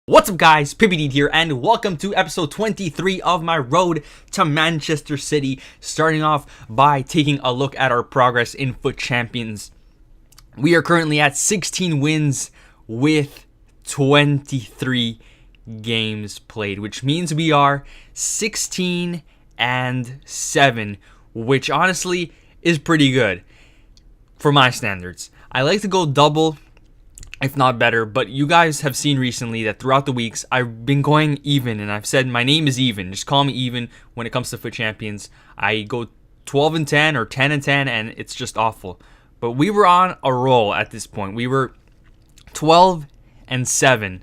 What's up guys, PPD here and welcome to episode 23 of my road to Manchester City, starting off by taking a look at our progress in FUT Champions. We are currently at 16 wins with 23 games played, which means we are 16-7, which honestly is pretty good for my standards. I like to go double, if not better, but you guys have seen recently that throughout the weeks I've been going even, and I've said my name is even. Just call me even when it comes to FUT Champions. I go 12-10 or 10-10 and it's just awful. But we were on a roll at this point. We were 12-7,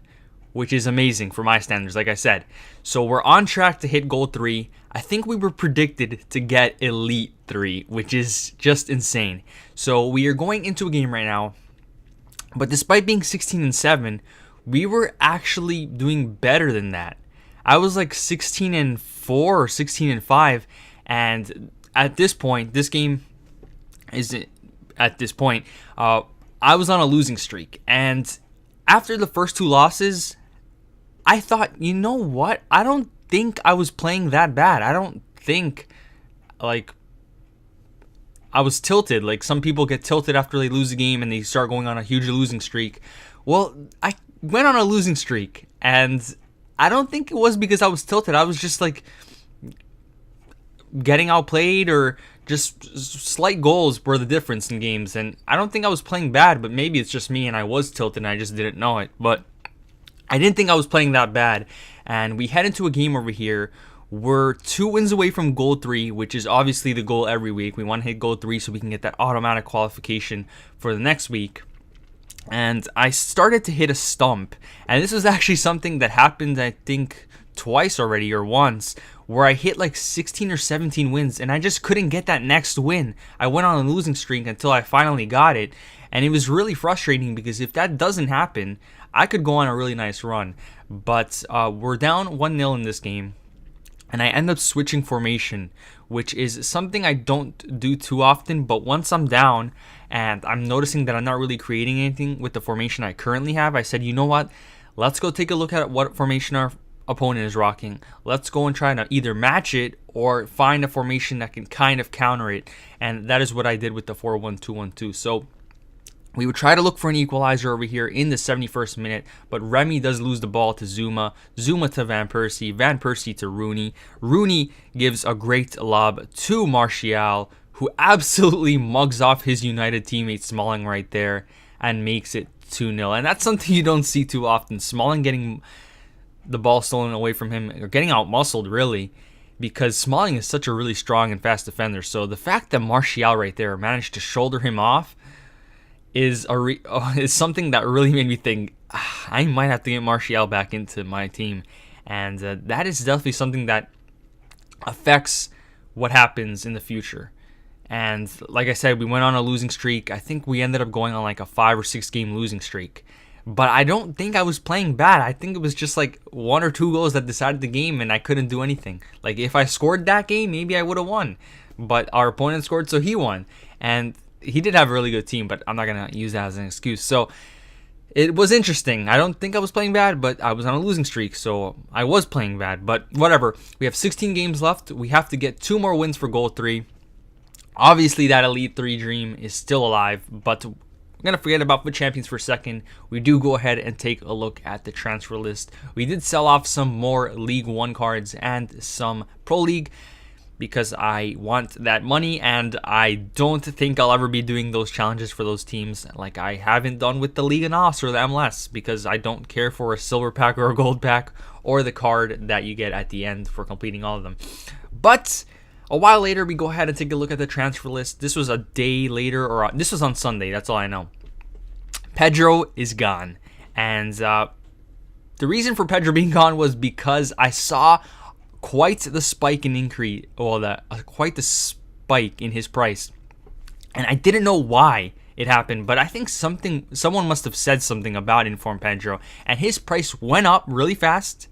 which is amazing for my standards, like I said. So we're on track to hit goal 3. I think we were predicted to get Elite 3, which is just insane. So we are going into a game right now. But despite being 16-7, we were actually doing better than that. I was like 16-4 or 16-5, and at this point, this game isn't. At this point, I was on a losing streak, and after the first two losses, I thought, you know what? I don't think I was playing that bad. I don't think like I was tilted. Like some people get tilted after they lose a game and they start going on a huge losing streak. Well, I went on a losing streak, and I don't think it was because I was tilted. I was just like getting outplayed, or just slight goals were the difference in games. And I don't think I was playing bad, but maybe it's just me and I was tilted and I just didn't know it. But I didn't think I was playing that bad. And we head into a game over here. We're 2 wins away from goal 3, which is obviously the goal every week. We want to hit goal 3 so we can get that automatic qualification for the next week. And I started to hit a stump. And this was actually something that happened, I think, twice already or once, where I hit like 16 or 17 wins and I just couldn't get that next win. I went on a losing streak until I finally got it. And it was really frustrating because if that doesn't happen, I could go on a really nice run. But we're down 1-0 in this game. And I end up switching formation, which is something I don't do too often. But once I'm down and I'm noticing that I'm not really creating anything with the formation I currently have, I said, you know what? Let's go take a look at what formation our opponent is rocking. Let's go and try to either match it or find a formation that can kind of counter it. And that is what I did with the 4-1-2-1-2. So we would try to look for an equalizer over here in the 71st minute, but Remy does lose the ball to Zuma. Zuma to Van Persie. Van Persie to Rooney. Rooney gives a great lob to Martial, who absolutely mugs off his United teammate Smalling right there and makes it 2-0. And that's something you don't see too often. Smalling getting the ball stolen away from him, or getting out-muscled really, because Smalling is such a really strong and fast defender. So the fact that Martial right there managed to shoulder him off is something that really made me think, I might have to get Martial back into my team. And that is definitely something that affects what happens in the future. And like I said, we went on a losing streak. I think we ended up going on like a 5 or 6 game losing streak. But I don't think I was playing bad. I think it was just like 1 or 2 goals that decided the game and I couldn't do anything. Like if I scored that game, maybe I would have won. But our opponent scored, so he won. And he did have a really good team, but I'm not going to use that as an excuse. So it was interesting. I don't think I was playing bad, but I was on a losing streak, so I was playing bad. But whatever. We have 16 games left. We have to get 2 more wins for goal 3. Obviously, that Elite 3 dream is still alive, but I'm going to forget about FUT Champions for a second. We do go ahead and take a look at the transfer list. We did sell off some more League 1 cards and some Pro League, because I want that money, and I don't think I'll ever be doing those challenges for those teams like I haven't done with the Liga NOS or the MLS, because I don't care for a silver pack or a gold pack or the card that you get at the end for completing all of them. But a while later, we go ahead and take a look at the transfer list. This was a day later, or this was on Sunday, that's all I know. Pedro is gone, and the reason for Pedro being gone was because I saw quite the spike in increase, quite the spike in his price, and I didn't know why it happened, but I think someone must have said something about Inform Pedro, and his price went up really fast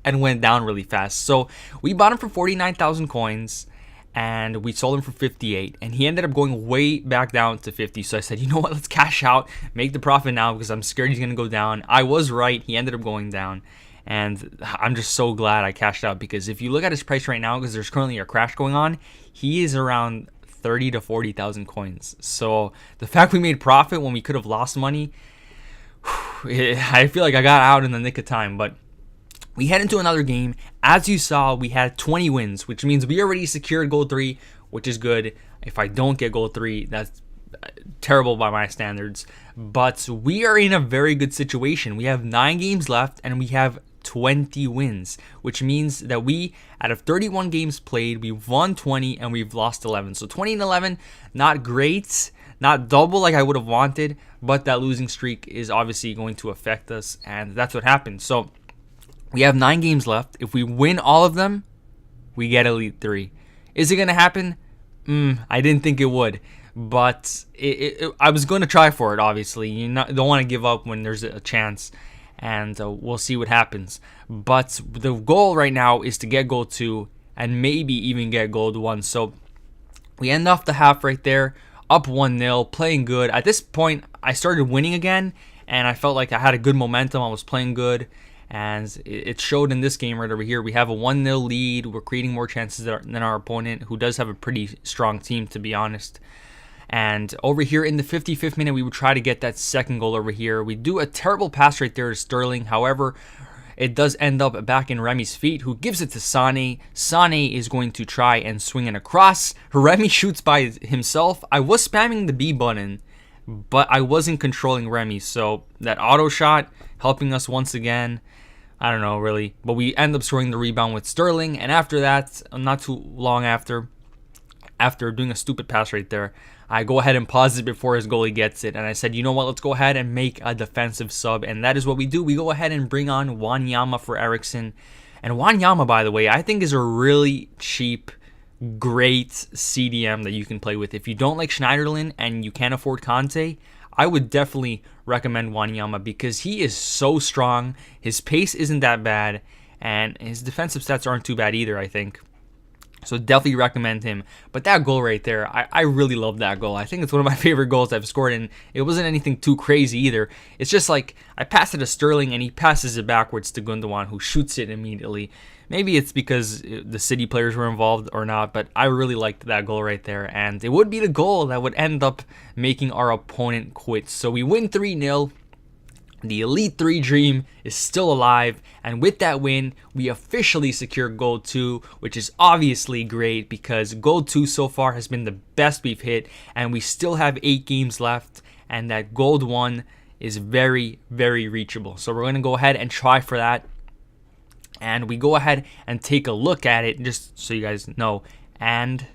and went down really fast. So we bought him for 49,000 coins, and we sold him for 58, and he ended up going way back down to 50. So I said, you know what, let's cash out, make the profit now, because I'm scared he's going to go down. I was right. He ended up going down, and I'm just so glad I cashed out, because if you look at his price right now, because there's currently a crash going on, he is around 30 to 40,000 coins. So the fact we made profit when we could have lost money, I feel like I got out in the nick of time. But we head into another game. As you saw, we had 20 wins, which means we already secured gold 3, which is good. If I don't get gold 3, that's terrible by my standards. But we are in a very good situation. We have 9 games left, and we have 20 wins, which means that we, out of 31 games played, we've won 20 and we've lost 11. So 20 and 11, not great, not double like I would have wanted, but that losing streak is obviously going to affect us, and that's what happened. So we have 9 games left. If we win all of them, we get Elite 3. Is it going to happen? I didn't think it would, but I was going to try for it, obviously. You don't want to give up when there's a chance, and we'll see what happens. But the goal right now is to get gold 2 and maybe even get gold 1. So we end off the half right there, up 1-0, playing good. At this point, I started winning again, and I felt like I had a good momentum. I was playing good, and it showed in this game right over here. We have a 1-0 lead. We're creating more chances than our opponent, who does have a pretty strong team, to be honest. And over here in the 55th minute, we would try to get that second goal over here. We do a terrible pass right there to Sterling. However, it does end up back in Remy's feet, who gives it to Sane. Sane is going to try and swing it across. Remy shoots by himself. I was spamming the B button, but I wasn't controlling Remy. So that auto shot helping us once again. I don't know, really. But we end up scoring the rebound with Sterling. And after that, not too long after doing a stupid pass right there, I go ahead and pause it before his goalie gets it. And I said, you know what, let's go ahead and make a defensive sub. And that is what we do. We go ahead and bring on Wanyama for Eriksson. And Wanyama, by the way, I think is a really cheap, great CDM that you can play with. If you don't like Schneiderlin and you can't afford Conte, I would definitely recommend Wanyama, because he is so strong. His pace isn't that bad, and his defensive stats aren't too bad either, I think. So definitely recommend him. But that goal right there, I really love that goal. I think it's one of my favorite goals I've scored, and it wasn't anything too crazy either. It's just like I passed it to Sterling, and he passes it backwards to Gundogan, who shoots it immediately. Maybe it's because the City players were involved or not, but I really liked that goal right there. And it would be the goal that would end up making our opponent quit. So we win 3-0. The Elite 3 dream is still alive, and with that win, we officially secure Gold 2, which is obviously great, because Gold 2 so far has been the best we've hit, and we still have 8 games left, and that Gold 1 is very, very reachable. So we're going to go ahead and try for that, and we go ahead and take a look at it, just so you guys know. And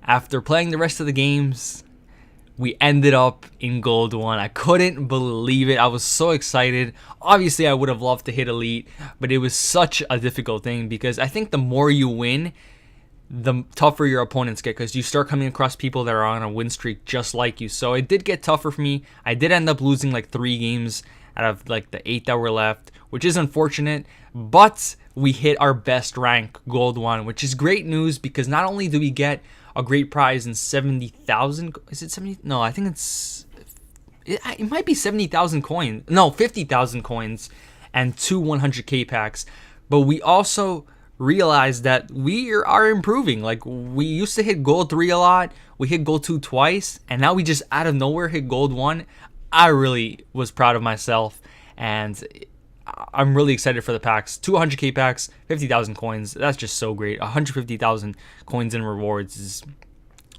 after playing the rest of the games, we ended up in Gold 1. I couldn't believe it. I was so excited. Obviously, I would have loved to hit Elite, but it was such a difficult thing, because I think the more you win, the tougher your opponents get, because you start coming across people that are on a win streak just like you. So it did get tougher for me. I did end up losing like 3 games out of like the 8 that were left, which is unfortunate, but we hit our best rank, Gold 1, which is great news, because not only do we get a great prize in 70,000. Is it 70? No, I think it might be 70,000 coins. No, 50,000 coins and 2 100k packs. But we also realized that we are improving. Like, we used to hit Gold 3 a lot. We hit Gold 2 twice, and now we just out of nowhere hit Gold 1. I really was proud of myself, and I'm really excited for the packs. 200k packs, 50,000 coins. That's just so great. 150,000 coins in rewards is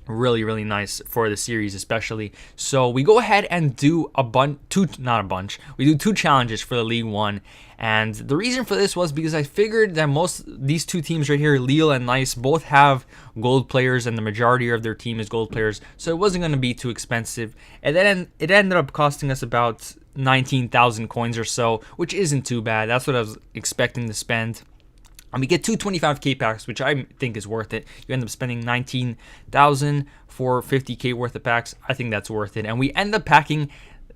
really, really nice for the series, especially. So we go ahead and do we do 2 challenges for the League 1. And the reason for this was because I figured that these 2 teams right here, Lille and Nice, both have gold players, and the majority of their team is gold players. So it wasn't going to be too expensive. And then it ended up costing us about 19,000 coins or so, which isn't too bad. That's what I was expecting to spend. And we get 2 25k packs, which I think is worth it. You end up spending 19,000 for 50k worth of packs. I think that's worth it. And we end up packing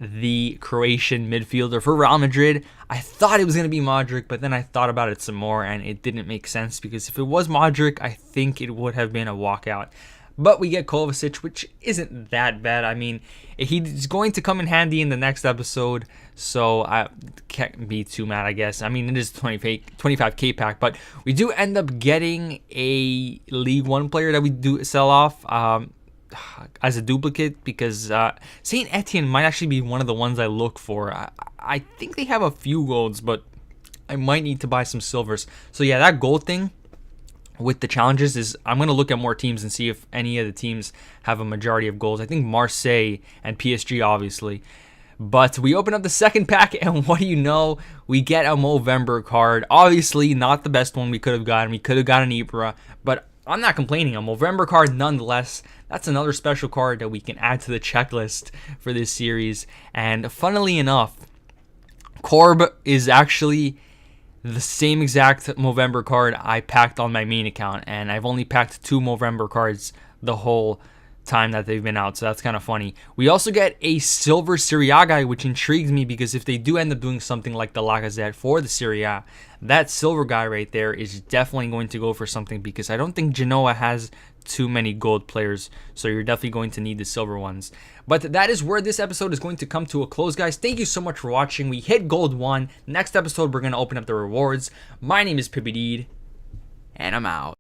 the Croatian midfielder for Real Madrid. I thought it was going to be Modric, but then I thought about it some more and it didn't make sense, because if it was Modric, I think it would have been a walkout. But we get Kovacic, which isn't that bad. I mean, he's going to come in handy in the next episode, so I can't be too mad, I guess. I mean, it is 25k pack, but we do end up getting a League One player that we do sell off as a duplicate, because Saint Etienne might actually be one of the ones I look for. I think they have a few golds, but I might need to buy some silvers. So yeah, that gold thing with the challenges is I'm going to look at more teams and see if any of the teams have a majority of goals. I think Marseille and PSG, obviously. But we open up the second pack, and what do you know? We get a Movember card. Obviously, not the best one we could have gotten. We could have gotten Ibra, but I'm not complaining. A Movember card nonetheless. That's another special card that we can add to the checklist for this series. And funnily enough, Corb is actually the same exact Movember card I packed on my main account, and I've only packed 2 Movember cards the whole time that they've been out, so that's kind of funny. We also get a silver Serie A guy, which intrigues me, because if they do end up doing something like the Lacazette for the Serie A, that silver guy right there is definitely going to go for something, because I don't think Genoa has too many gold players, so you're definitely going to need the silver ones. But that is where this episode is going to come to a close, guys. Thank you so much for watching. We hit gold 1. Next episode, we're going to open up the rewards. My name is Pipideed, and I'm out.